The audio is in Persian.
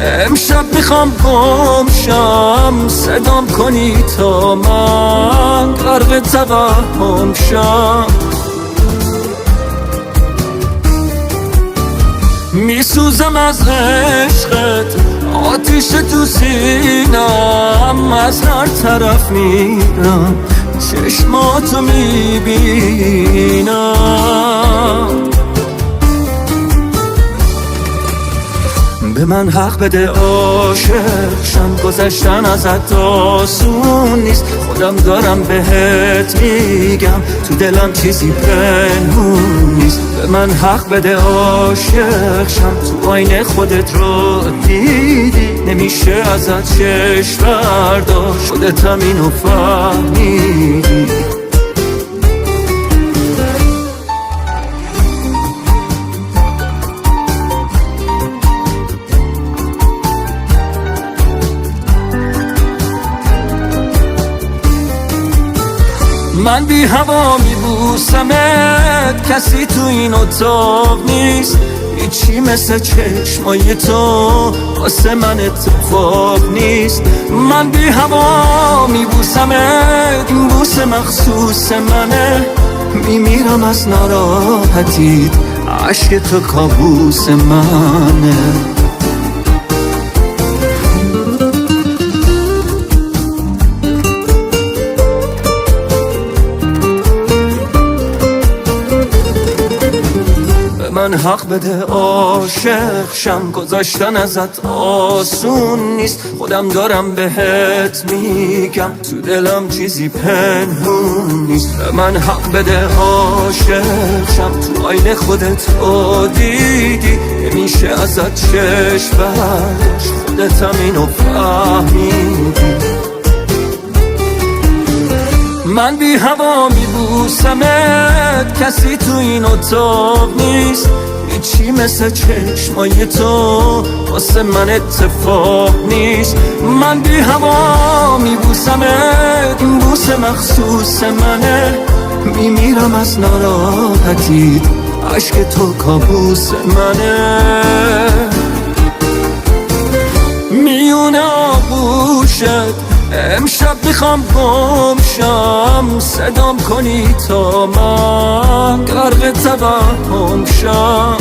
امشب میخوام گمشم، صدام کنی تا من غرق توهم شم. میسوزم از عشقت، آتیش تو سینم، از هر طرف میرم چشماتو میبینم. به من حق بده عاشق شم، گذشتن ازت آسون نیست، خودم دارم بهت میگم، تو دلم چیزی پنهون نیست. به من حق بده عاشق شم، تو آینه خودت رو دیدی، نمیشه ازت چشم برداشت، خودتم اینو فهمیدی. من بی هوا میبوسمت، کسی تو این اتاق نیست، هیچی مثل چشمای تو واسه من اتفاق نیست. من بی هوا میبوسمت، این بوس مخصوص منه، میمیرم از ناراحتیت، عشق تو کابوس منه. من حق بده عاشق شم، گذاشتن ازت آسون نیست، خودم دارم بهت میگم، تو دلم چیزی پنهون نیست. من حق بده عاشق شم، تو آینه خودت رو دیدی، نمیشه ازت چشم برداشت، خودتم اینو فهمیدی. من بی هوا میبوسمت، کسی تو این اتاق نیست، هیچی مثل چشمای تو واسه من اتفاق نیست. من بی هوا میبوسمت، این بوس مخصوص منه، میمیرم از ناراحتیت، عشق تو کابوس منه. میونه آغوشت امشب میخوام گمشم، صدام کنی تا من غرق توهم شم.